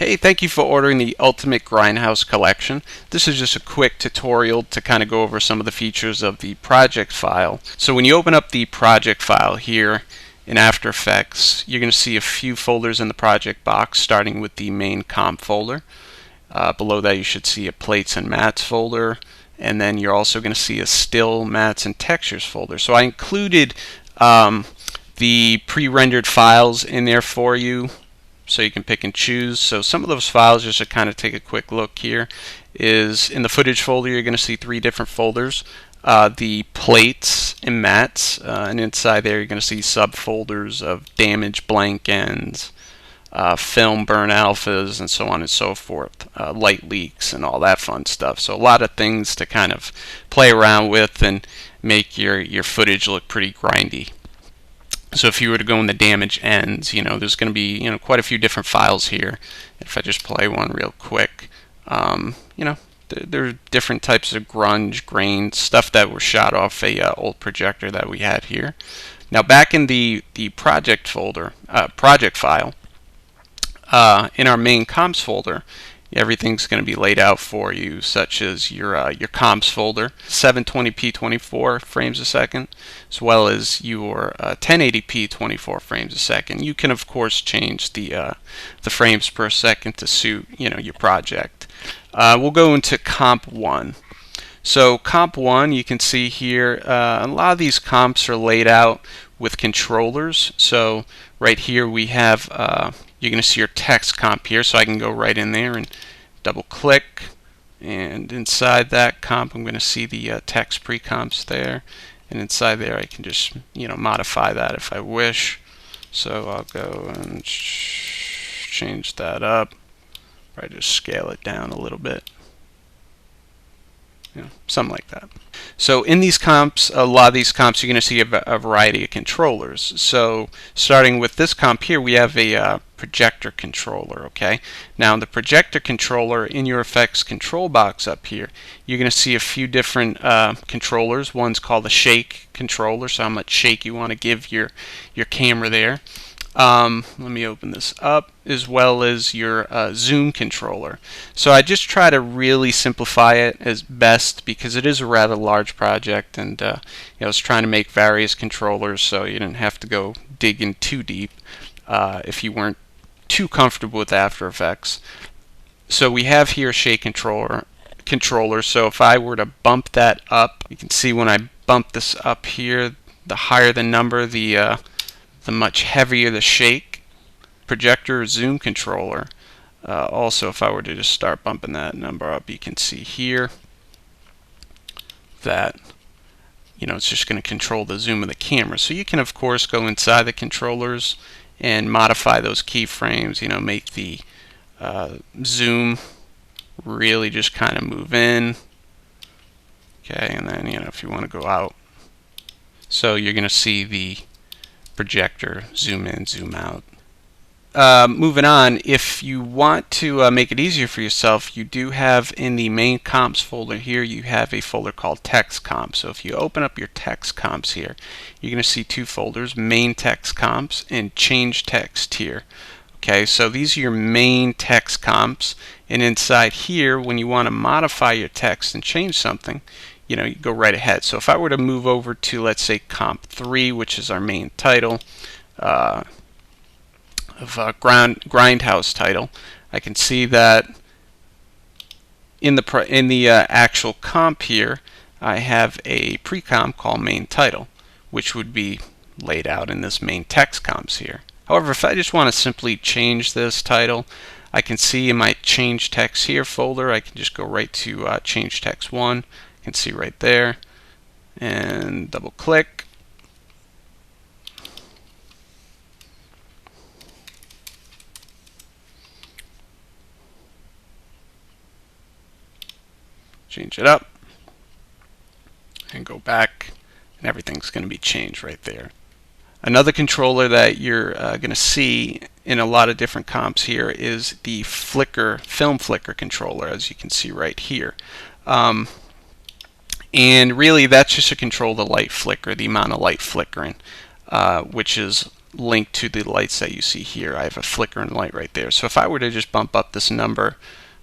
Hey, thank you for ordering the Ultimate Grindhouse collection. This is just a quick tutorial to kind of go over some of the features of the project file. So when you open up the project file here in After Effects, you're going to see a few folders in the project box, starting with the main comp folder. Below that you should see a plates and mats folder, and then you're also going to see a still, mats, and textures folder. So I included the pre-rendered files in there for you, so you can pick and choose. So some of those files, just to kind of take a quick look here, is in the footage folder. You're going to see three different folders: the plates and mats, and inside there you're going to see subfolders of damage blank ends, film burn alphas, and so on and so forth, light leaks and all that fun stuff. So a lot of things to kind of play around with and make your footage look pretty grindy. So if you were to go in the damage ends, there's going to be quite a few different files here. If I just play one real quick, there are different types of grunge, grain, stuff that were shot off a old projector that we had here. Now back in the project folder, project file, in our main comps folder, everything's going to be laid out for you, such as your comps folder, 720p 24 frames a second, as well as your 1080p 24 frames a second. You can of course change the frames per second to suit your project. We'll go into comp 1. So comp 1, you can see here, a lot of these comps are laid out with controllers. So right here we have, you're going to see your text comp here, so I can go right in there and double click, and inside that comp I'm going to see the text pre-comps there, and inside there I can just modify that if I wish. So I'll go and change that up, or I just scale it down a little bit. Something like that. So in these comps, a lot of these comps, you're going to see a variety of controllers. So starting with this comp here, we have a projector controller. Okay, now the projector controller, in your effects control box up here, you're going to see a few different controllers. One's called the shake controller, so how much shake you want to give your camera there. Let me open this up, as well as your zoom controller. So I just try to really simplify it as best, because it is a rather large project, and I was trying to make various controllers so you didn't have to go digging too deep if you weren't too comfortable with After Effects. So we have here a shake controller. So if I were to bump that up, you can see when I bump this up here, the higher the number, the much heavier the shake. Projector zoom controller. Also, if I were to just start bumping that number up, you can see here that it's just going to control the zoom of the camera. So you can of course go inside the controllers and modify those keyframes. Make the zoom really just kind of move in. Okay, and then if you want to go out, so you're going to see the projector zoom in, zoom out. Moving on, if you want to make it easier for yourself, you do have in the main comps folder here, you have a folder called text comps. So if you open up your text comps here, you're going to see two folders: main text comps and change text here. Okay, so these are your main text comps, and inside here, when you want to modify your text and change something, you go right ahead. So if I were to move over to, let's say, comp 3, which is our main title, of Grindhouse title, I can see that in the actual comp here, I have a pre-comp called main title, which would be laid out in this main text comps here. However, if I just want to simply change this title, I can see in my change text here folder, I can just go right to change text 1. You can see right there, and double click. Change it up and go back, and everything's going to be changed right there. Another controller that you're going to see in a lot of different comps here is the film flicker controller, as you can see right here. And really that's just to control the light flicker, the amount of light flickering, which is link to the lights that you see here. I have a flickering light right there. So if I were to just bump up this number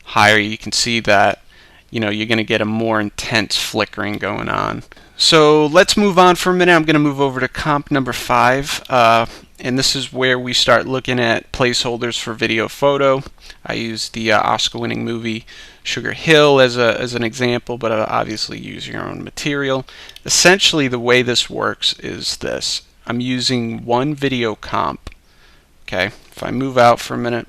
higher, you can see that you're going to get a more intense flickering going on. So let's move on for a minute. I'm going to move over to comp number 5, and this is where we start looking at placeholders for video photo. I used the Oscar-winning movie Sugar Hill as an example, but obviously use your own material. Essentially, the way this works is this. I'm using one video comp. Okay, if I move out for a minute,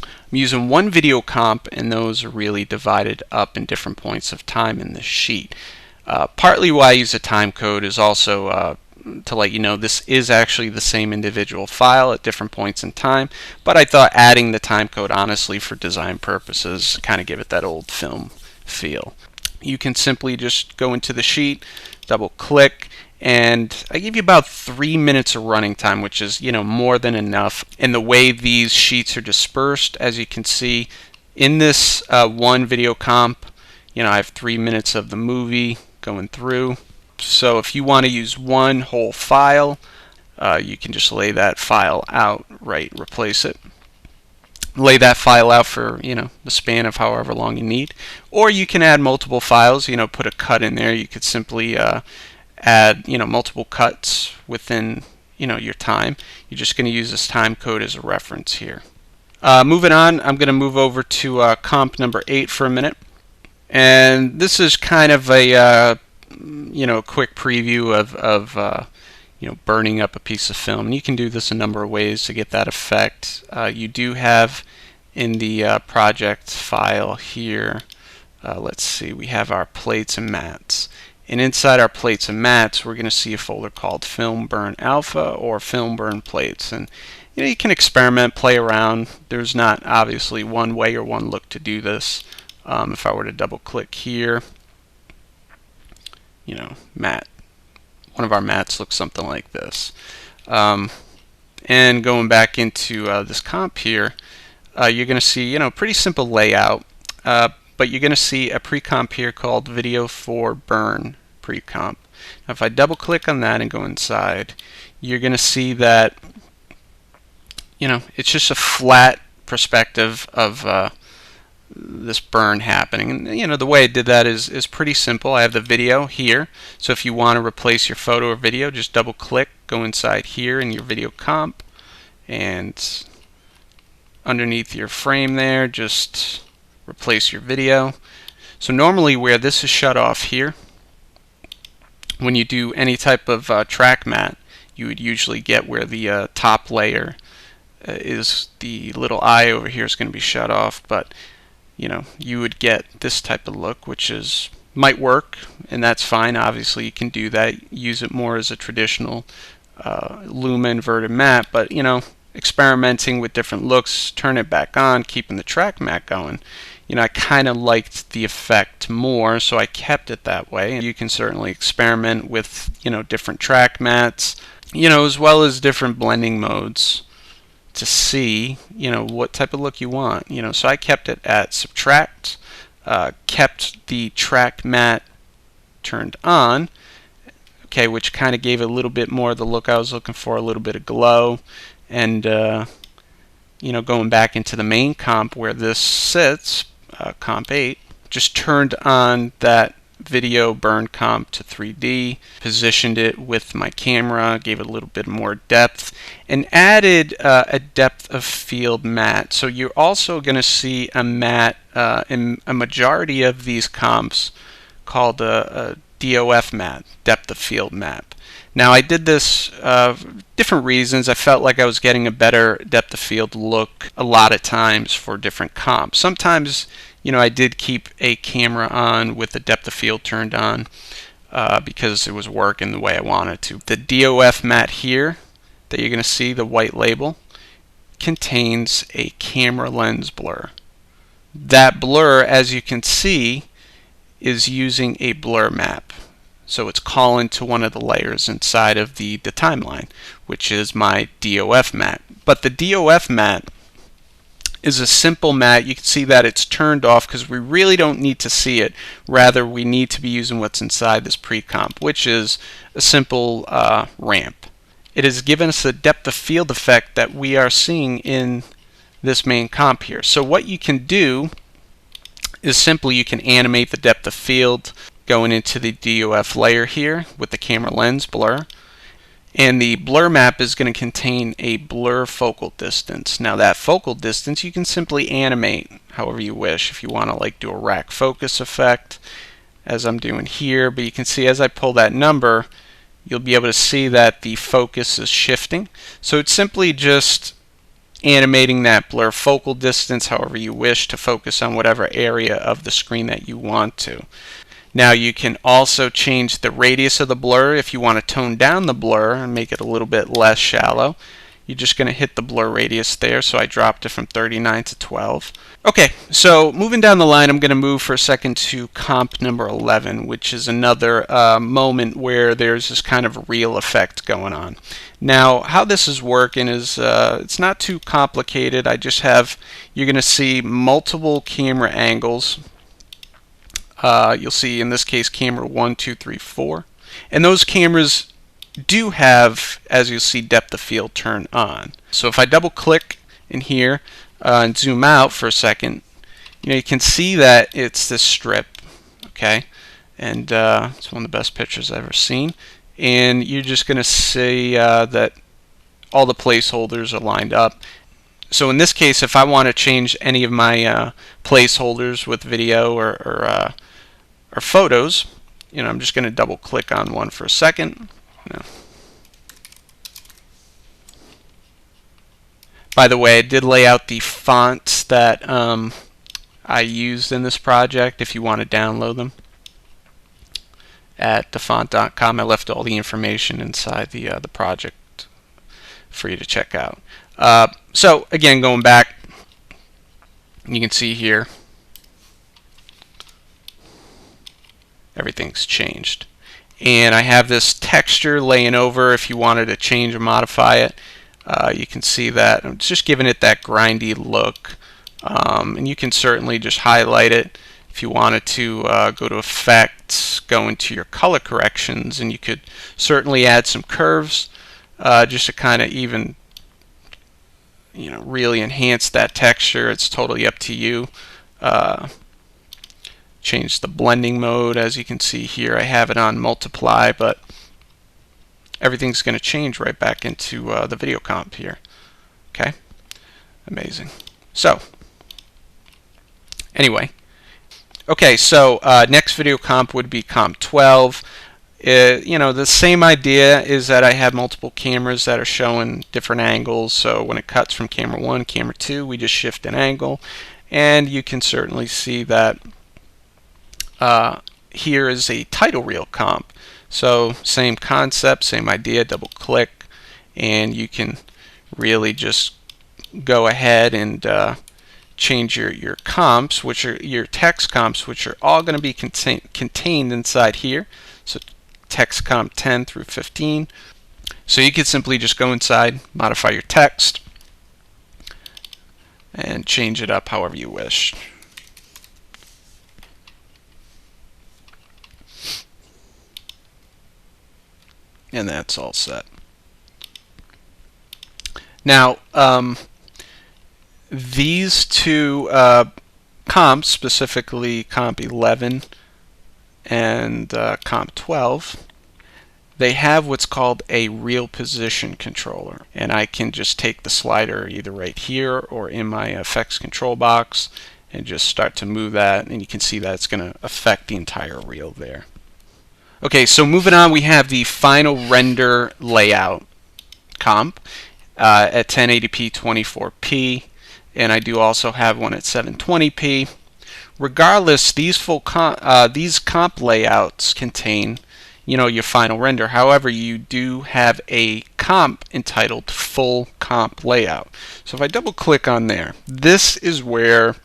I'm using one video comp, and those are really divided up in different points of time in this sheet. Partly why I use a time code is also to let you know this is actually the same individual file at different points in time, but I thought adding the time code, honestly, for design purposes, kind of give it that old film feel. You can simply just go into the sheet, double click, and I give you about 3 minutes of running time, which is more than enough. And the way these sheets are dispersed, as you can see in this one video comp, I have 3 minutes of the movie going through. So if you want to use one whole file, you can just lay that file out, replace it. Lay that file out for the span of however long you need, or you can add multiple files. Put a cut in there. You could simply add multiple cuts within your time. You're just going to use this time code as a reference here. Moving on, I'm going to move over to comp number 8 for a minute, and this is kind of a quick preview of burning up a piece of film. And you can do this a number of ways to get that effect. You do have in the project file here, let's see, we have our plates and mats. And inside our plates and mats, we're going to see a folder called Film Burn Alpha or Film Burn Plates. And you can experiment, play around. There's not obviously one way or one look to do this. If I were to double click here, mat. One of our mats looks something like this. And going back into this comp here, you're going to see, pretty simple layout. But you're going to see a pre-comp here called Video for Burn pre-comp. Now if I double click on that and go inside, you're going to see that it's just a flat perspective of this burn happening. And the way I did that is pretty simple. I have the video here, so if you want to replace your photo or video, just double click, go inside here in your video comp, and underneath your frame there, just replace your video. So normally where this is shut off here, when you do any type of track mat, you would usually get where the top layer is the little eye over here is going to be shut off, but you would get this type of look, which might work, and that's fine. Obviously you can do that, use it more as a traditional Luma inverted mat, but experimenting with different looks, turn it back on, keeping the track mat going. I kind of liked the effect more, so I kept it that way. You can certainly experiment with different track mats, as well as different blending modes to see what type of look you want. So I kept it at subtract, kept the track mat turned on, okay, which kind of gave it a little bit more of the look I was looking for, a little bit of glow. And going back into the main comp where this sits, comp 8, just turned on that video burn comp to 3D, positioned it with my camera, gave it a little bit more depth, and added a depth of field mat. So you're also going to see a mat in a majority of these comps called a DOF mat, depth of field map. Now I did this different reasons. I felt like I was getting a better depth of field look a lot of times for different comps. Sometimes I did keep a camera on with the depth of field turned on because it was working the way I wanted to. The DOF mat here that you're going to see, the white label, contains a camera lens blur. That blur, as you can see, is using a blur map. So it's calling to one of the layers inside of the timeline, which is my DOF mat. But the DOF mat is a simple mat. You can see that it's turned off because we really don't need to see it. Rather, we need to be using what's inside this pre-comp, which is a simple ramp. it has given us a depth of field effect that we are seeing in this main comp here. So what you can do is simply you can animate the depth of field going into the DOF layer here with the camera lens blur. And the blur map is going to contain a blur focal distance. Now that focal distance you can simply animate however you wish. If you want to like do a rack focus effect, as I'm doing here, but you can see as I pull that number, you'll be able to see that the focus is shifting. So it's simply just animating that blur focal distance however you wish to focus on whatever area of the screen that you want to. Now you can also change the radius of the blur if you want to tone down the blur and make it a little bit less shallow. You're just going to hit the blur radius there, so I dropped it from 39 to 12. Okay, so moving down the line, I'm going to move for a second to comp number 11, which is another moment where there's this kind of reel effect going on. Now, how this is working is it's not too complicated. I just have, you're going to see multiple camera angles. You'll see in this case camera 1, 2, 3, 4. And those cameras do have, as you'll see, depth of field turned on. So if I double click in here and zoom out for a second, you can see that it's this strip, okay? And it's one of the best pictures I've ever seen. And you're just going to see that all the placeholders are lined up. So in this case, if I want to change any of my placeholders with video or photos, I'm just going to double click on one for a second. By the way, I did lay out the fonts that I used in this project if you want to download them at thefont.com. I left all the information inside the project for you to check out. So again, going back, you can see here everything's changed. And I have this texture laying over. If you wanted to change or modify it, you can see that. I'm just giving it that grindy look. And you can certainly just highlight it. If you wanted to go to Effects, go into your color corrections, and you could certainly add some curves just to kind of even really enhance that texture. It's totally up to you. Change the blending mode. As you can see here, I have it on multiply, but everything's going to change right back into the video comp here. Okay, amazing. So anyway, okay, so next video comp would be comp 12. The same idea is that I have multiple cameras that are showing different angles. So when it cuts from camera 1, camera 2, we just shift an angle, and you can certainly see that here is a title reel comp. So same concept, same idea, double click, and you can really just go ahead and change your comps, which are your text comps, which are all going to be contained inside here. So text comp 10 through 15. So you could simply just go inside, modify your text, and change it up however you wish. And that's all set. Now, these two comps, specifically comp 11 and comp 12, they have what's called a reel position controller. And I can just take the slider either right here or in my effects control box and just start to move that, and you can see that it's going to affect the entire reel there. Okay, so moving on, we have the final render layout comp at 1080p 24p, and I do also have one at 720p. Regardless, these comp layouts contain your final render. However, you do have a comp entitled full comp layout. So if I double click on there, this is where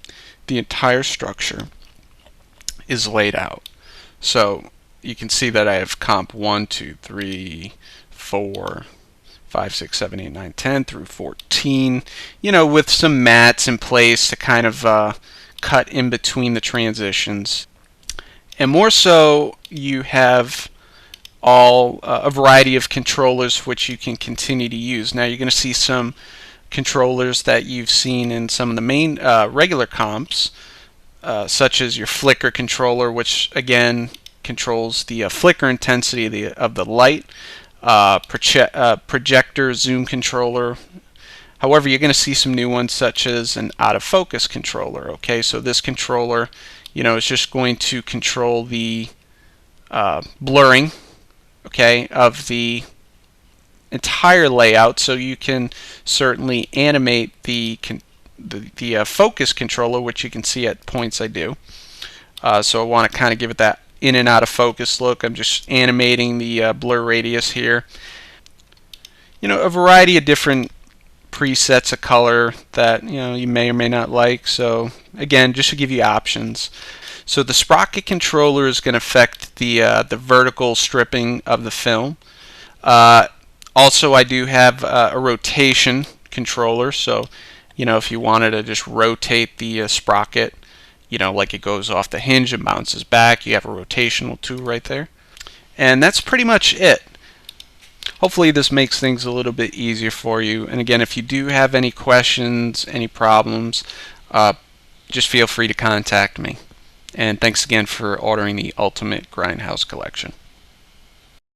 the entire structure is laid out. So you can see that I have comp 1, 2, 3, 4, 5, 6, 7, 8, 9, 10 through 14, with some mats in place to kind of cut in between the transitions. And more so, you have all a variety of controllers which you can continue to use. Now you're going to see some controllers that you've seen in some of the main regular comps, such as your flicker controller, which again controls the flicker intensity of the light, projector zoom controller. However, you're going to see some new ones such as an out of focus controller. Okay, so this controller, is just going to control the blurring, okay, of the entire layout, so you can certainly animate the focus controller, which you can see at points I do. So I want to kind of give it that in and out of focus look. I'm just animating the blur radius here. A variety of different presets of color that you may or may not like. So again, just to give you options. So the sprocket controller is going to affect the vertical stripping of the film. Also, I do have a rotation controller, so if you wanted to just rotate the sprocket, like it goes off the hinge and bounces back, you have a rotational tool right there. And that's pretty much it. Hopefully this makes things a little bit easier for you. And again, if you do have any questions, any problems, just feel free to contact me. And thanks again for ordering the Ultimate Grindhouse collection.